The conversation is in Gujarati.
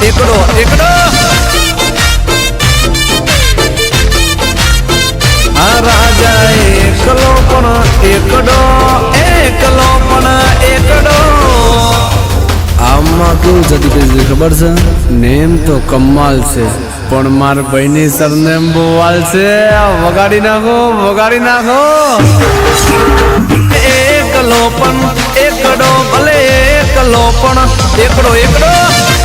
એકડો એકડો આ રાજા એકલો પણ એકડો એકલો પણ એકડો આમાં કેવું જતી કઈ ખબર છે નેમ તો કમાલ છે પણ માર ભાઈની સરનેમ બોવાલ છે વગાડી નાખો એકલો પણ એકડો ભલે એકલો પણ એકડો એકડો